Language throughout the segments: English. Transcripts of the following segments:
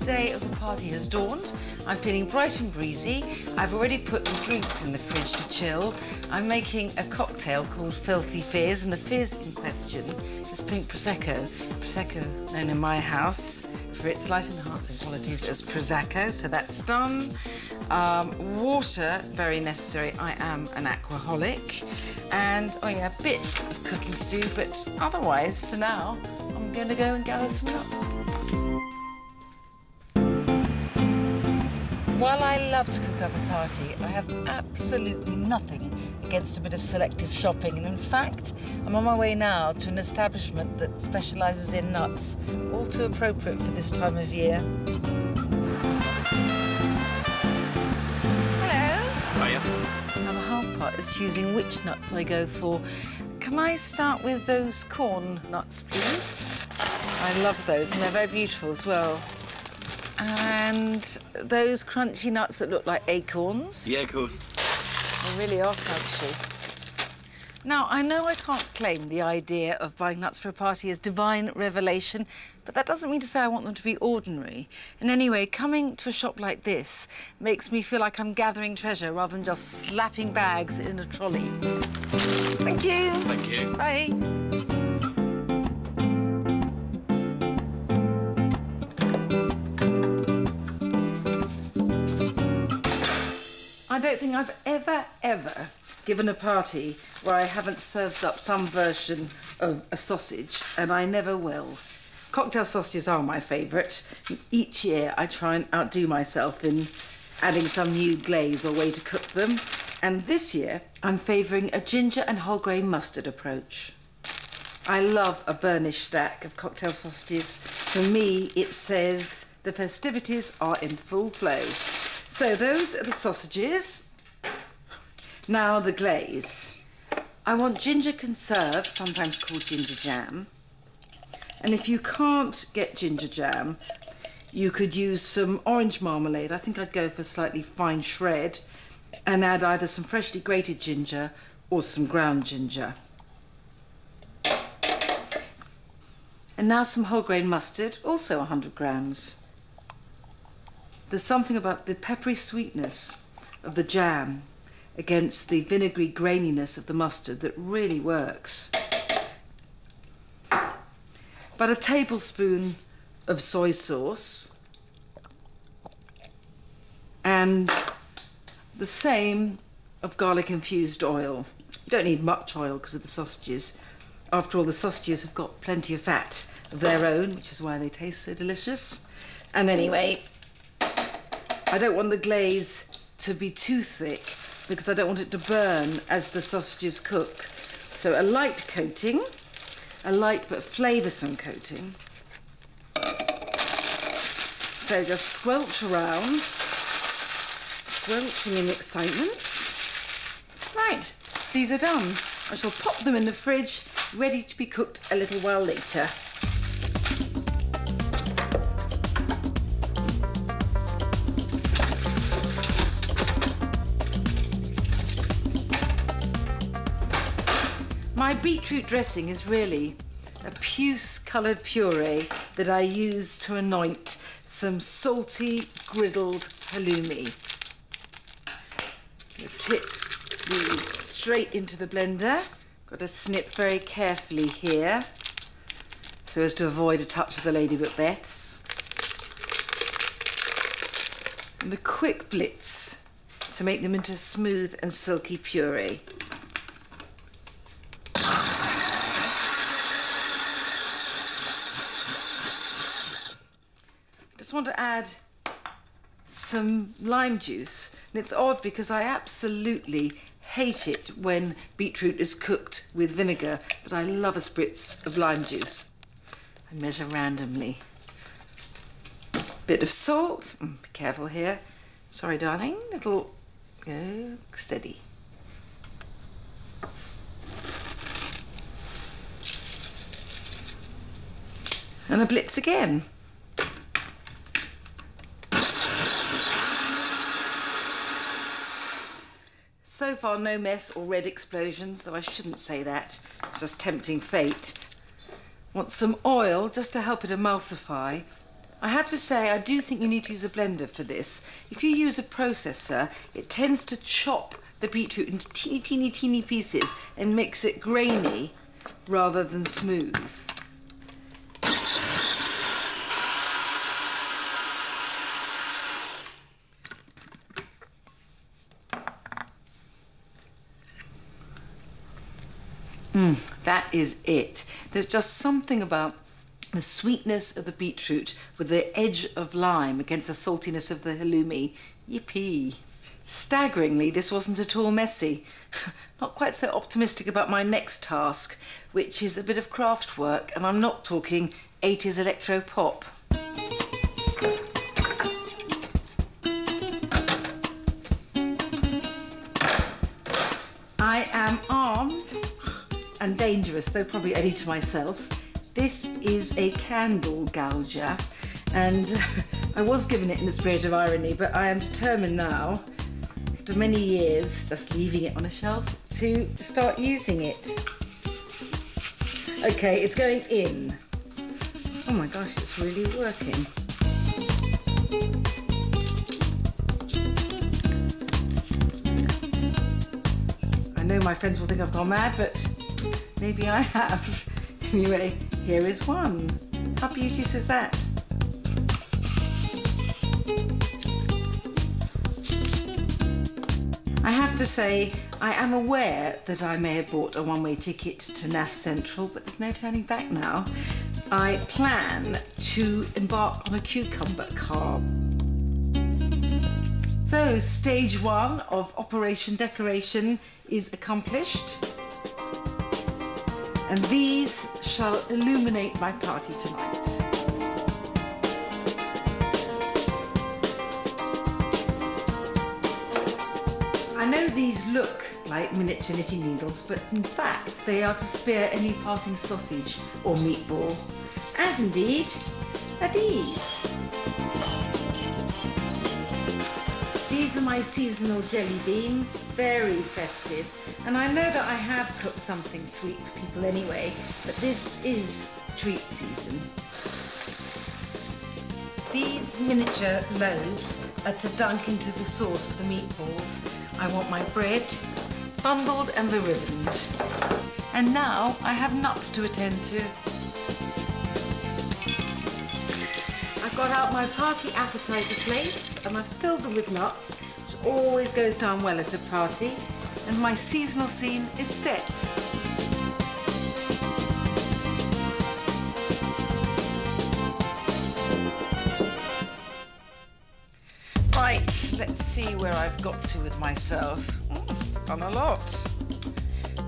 day of the party has dawned. I'm feeling bright and breezy. I've already put the drinks in the fridge to chill. I'm making a cocktail called Filthy Fizz, and the fizz in question is pink Prosecco. Prosecco known in my house for its life-enhancing qualities as Prosecco, so that's done. Water, very necessary. I am an aquaholic. And, oh yeah, a bit of cooking to do, but otherwise, for now, I'm going to go and gather some nuts. While I love to cook up a party, I have absolutely nothing against a bit of selective shopping. And in fact, I'm on my way now to an establishment that specialises in nuts, all too appropriate for this time of year. Hello. Hiya. Now, the hard part is choosing which nuts I go for. Can I start with those corn nuts, please? I love those, and they're very beautiful as well. And those crunchy nuts that look like acorns. Yeah, of course. They really are crunchy. Now, I know I can't claim the idea of buying nuts for a party as divine revelation, but that doesn't mean to say I want them to be ordinary. And anyway, coming to a shop like this makes me feel like I'm gathering treasure rather than just slapping bags in a trolley. Thank you. Thank you. Bye. I don't think I've ever given a party where I haven't served up some version of a sausage, and I never will. Cocktail sausages are my favourite. Each year I try and outdo myself in adding some new glaze or way to cook them. And this year I'm favouring a ginger and whole grain mustard approach. I love a burnished stack of cocktail sausages. For me, it says the festivities are in full flow. So those are the sausages. Now the glaze. I want ginger conserve, sometimes called ginger jam. And if you can't get ginger jam, you could use some orange marmalade. I think I'd go for a slightly fine shred and add either some freshly grated ginger or some ground ginger. And now some whole grain mustard, also 100 grams. There's something about the peppery sweetness of the jam against the vinegary graininess of the mustard that really works. About a tablespoon of soy sauce and the same of garlic infused oil. You don't need much oil because of the sausages. After all, the sausages have got plenty of fat of their own, which is why they taste so delicious. And anyway, I don't want the glaze to be too thick because I don't want it to burn as the sausages cook. So a light coating, a light but flavoursome coating. So just squelch around, squelching in excitement. Right, these are done. I shall pop them in the fridge, ready to be cooked a little while later. My beetroot dressing is really a puce-coloured puree that I use to anoint some salty, griddled halloumi. You tip these straight into the blender. Got to snip very carefully here so as to avoid a touch of the Lady Macbeths. And a quick blitz to make them into a smooth and silky puree. Just want to add some lime juice, and it's odd because I absolutely hate it when beetroot is cooked with vinegar, but I love a spritz of lime juice. I measure randomly. Bit of salt, be careful here. Sorry, darling, little, go steady. And a blitz again. So far, no mess or red explosions, though I shouldn't say that. It's just tempting fate. Want some oil just to help it emulsify. I have to say, I do think you need to use a blender for this. If you use a processor, it tends to chop the beetroot into teeny, teeny, teeny pieces and makes it grainy rather than smooth. That is it. There's just something about the sweetness of the beetroot with the edge of lime against the saltiness of the halloumi. Yippee. Staggeringly, this wasn't at all messy. Not quite so optimistic about my next task, which is a bit of craft work, and I'm not talking 80s electro pop. I am armed and dangerous, though probably only to myself. This is a candle gouger, and I was given it in the spirit of irony, but I am determined now, after many years just leaving it on a shelf, to start using it. Okay, it's going in. Oh my gosh, it's really working. I know my friends will think I've gone mad, but maybe I have. Anyway, here is one. How beauteous is that? I have to say, I am aware that I may have bought a one-way ticket to NAF Central, but there's no turning back now. I plan to embark on a cucumber carb. So, stage one of Operation Decoration is accomplished. And these shall illuminate my party tonight. I know these look like miniature knitting needles, but in fact they are to spare any passing sausage or meatball, as indeed are these. These are my seasonal jelly beans, very festive, and I know that I have cooked something sweet for people anyway, but this is treat season. These miniature loaves are to dunk into the sauce for the meatballs. I want my bread bundled and beribboned. And now I have nuts to attend to. I've got out my party appetizer plates and I've filled them with nuts, which always goes down well at a party, and my seasonal scene is set. Right, let's see where I've got to with myself. Done a lot.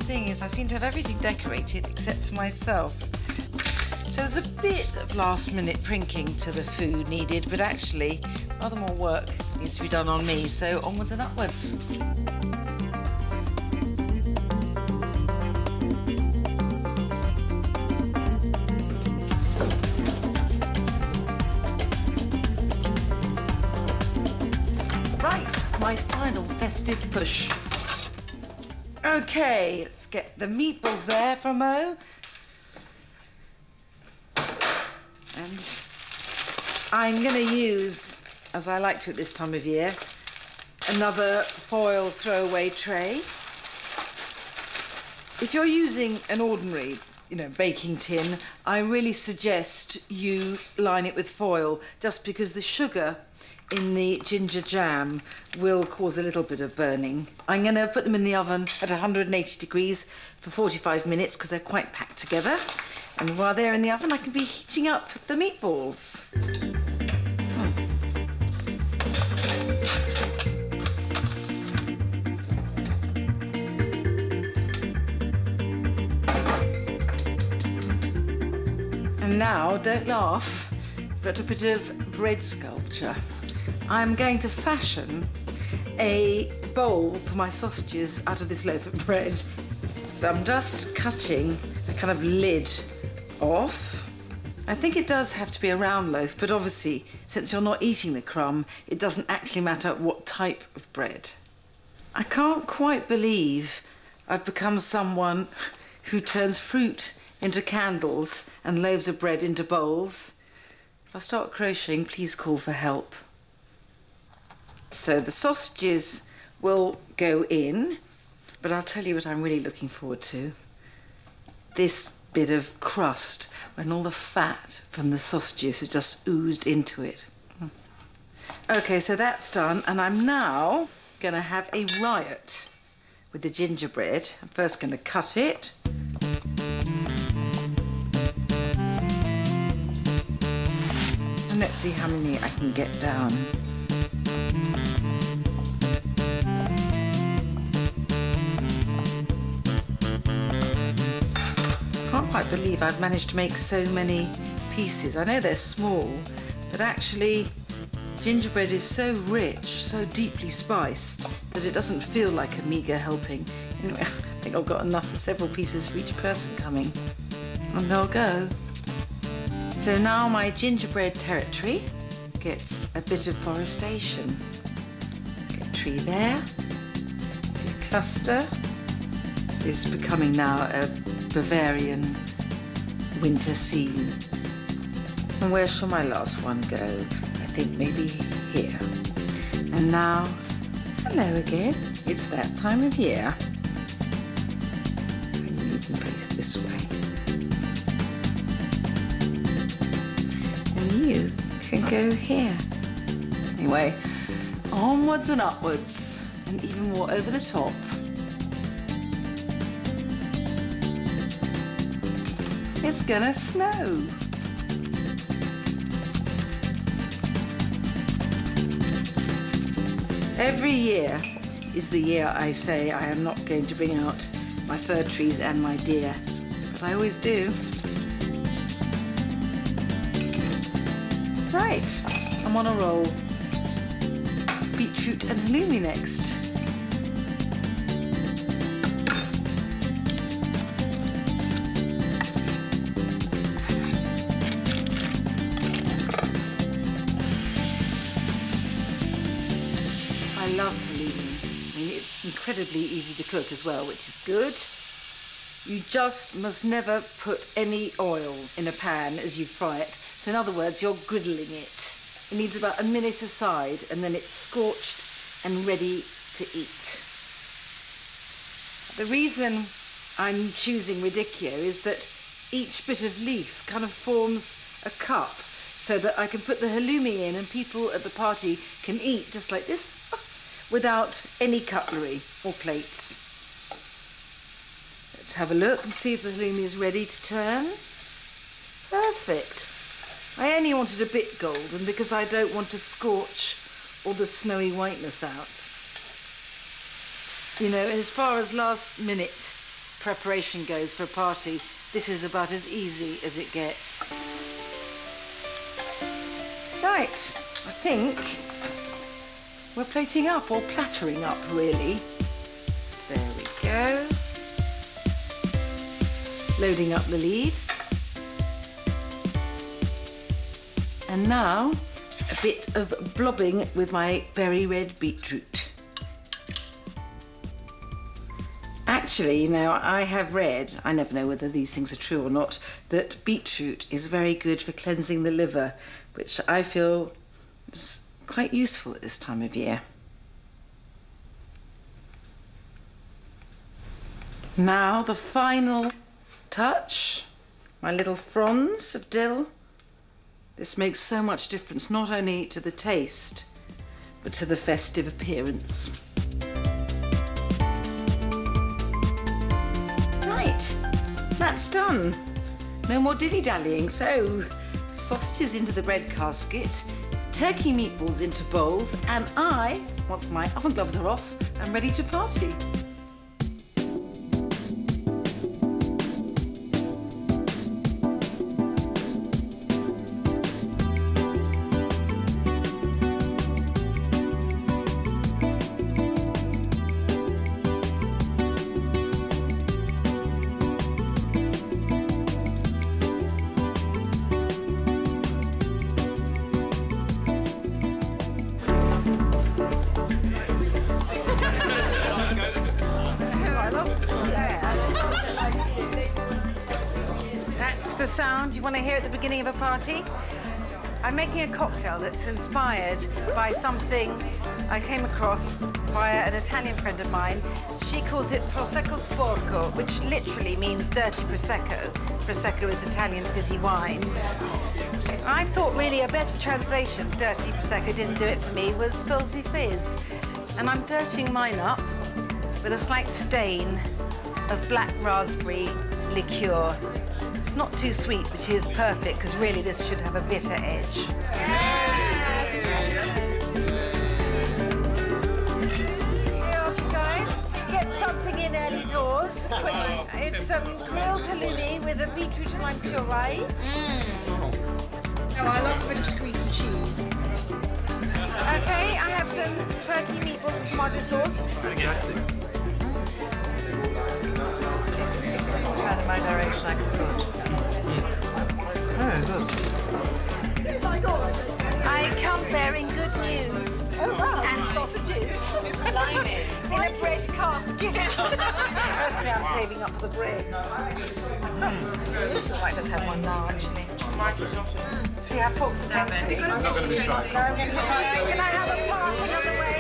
Thing is, I seem to have everything decorated except for myself. So there's a bit of last-minute prinking to the food needed, but actually, rather more work needs to be done on me, so onwards and upwards. Right, my final festive push. Okay, let's get the meatballs there for Mo. And I'm going to use, as I like to at this time of year, another foil throwaway tray. If you're using an ordinary, baking tin, I really suggest you line it with foil, just because the sugar in the ginger jam will cause a little bit of burning. I'm going to put them in the oven at 180 degrees for 45 minutes because they're quite packed together. And while they're in the oven, I can be heating up the meatballs. And now, don't laugh, but a bit of bread sculpture. I'm going to fashion a bowl for my sausages out of this loaf of bread. So I'm just cutting a kind of lid off. I think it does have to be a round loaf, but obviously, since you're not eating the crumb, it doesn't actually matter what type of bread. I can't quite believe I've become someone who turns fruit into candles and loaves of bread into bowls. If I start crocheting, please call for help. So the sausages will go in, but I'll tell you what I'm really looking forward to. This bit of crust, when all the fat from the sausages has just oozed into it. Okay, so that's done, and I'm now going to have a riot with the gingerbread. I'm first going to cut it. And let's see how many I can get down. I can't quite believe I've managed to make so many pieces. I know they're small, but actually gingerbread is so rich, so deeply spiced, that it doesn't feel like a meagre helping. Anyway, I think I've got enough for several pieces for each person coming. And they'll go. So now my gingerbread territory gets a bit of forestation. Get a tree there, a cluster. This is becoming now a Bavarian winter scene. And where shall my last one go? I think maybe here. And now, hello again. It's that time of year. And you can place it this way. And you can go here. Anyway, onwards and upwards, and even more over the top. It's gonna snow. Every year is the year I say I am not going to bring out my fir trees and my deer, but I always do. Right, I'm on a roll. Beetroot and halloumi next. I love halloumi. I mean, it's incredibly easy to cook as well, which is good. You just must never put any oil in a pan as you fry it. So in other words, you're griddling it. It needs about a minute aside, and then it's scorched and ready to eat. The reason I'm choosing radicchio is that each bit of leaf kind of forms a cup, so that I can put the halloumi in and people at the party can eat just like this without any cutlery or plates. Let's have a look and see if the halloumi is ready to turn. Perfect. I only wanted a bit golden because I don't want to scorch all the snowy whiteness out. You know, as far as last minute preparation goes for a party, this is about as easy as it gets. Right, I think we're plating up, or plattering up really. There we go. Loading up the leaves. And now, a bit of blobbing with my berry red beetroot. Actually, you know, I have read, I never know whether these things are true or not, that beetroot is very good for cleansing the liver, which I feel is quite useful at this time of year. Now, the final touch, my little fronds of dill. This makes so much difference, not only to the taste, but to the festive appearance. Right, that's done. No more dilly-dallying. So, sausages into the bread casket, turkey meatballs into bowls, and I, once my oven gloves are off, am ready to party. The sound you want to hear at the beginning of a party. I'm making a cocktail that's inspired by something I came across via an Italian friend of mine. She calls it Prosecco Sporco, which literally means dirty Prosecco. Prosecco is Italian fizzy wine. I thought really a better translation, dirty Prosecco didn't do it for me, was filthy fizz. And I'm dirtying mine up with a slight stain of black raspberry liqueur. It's not too sweet, which is perfect, because really this should have a bitter edge. Here, guys, get something in early doors. It's some grilled halloumi with a beetroot and lime puree. Oh, I love a bit of squeaky cheese. Okay, I have some turkey meatballs and tomato sauce. Fantastic. Turn in my direction, I can good. Very good. I come bearing good news. Oh, wow. And sausages. In a bread casket. Firstly, I'm saving up for the bread. I might just have one now, actually. Do you have forks and pencils? I'm not going to be shy. Can I have a parting of the way?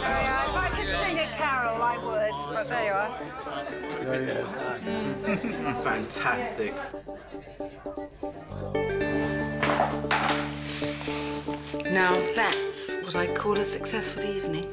If I could sing a carol, I would, but there you are. Fantastic. Now that's what I call a successful evening.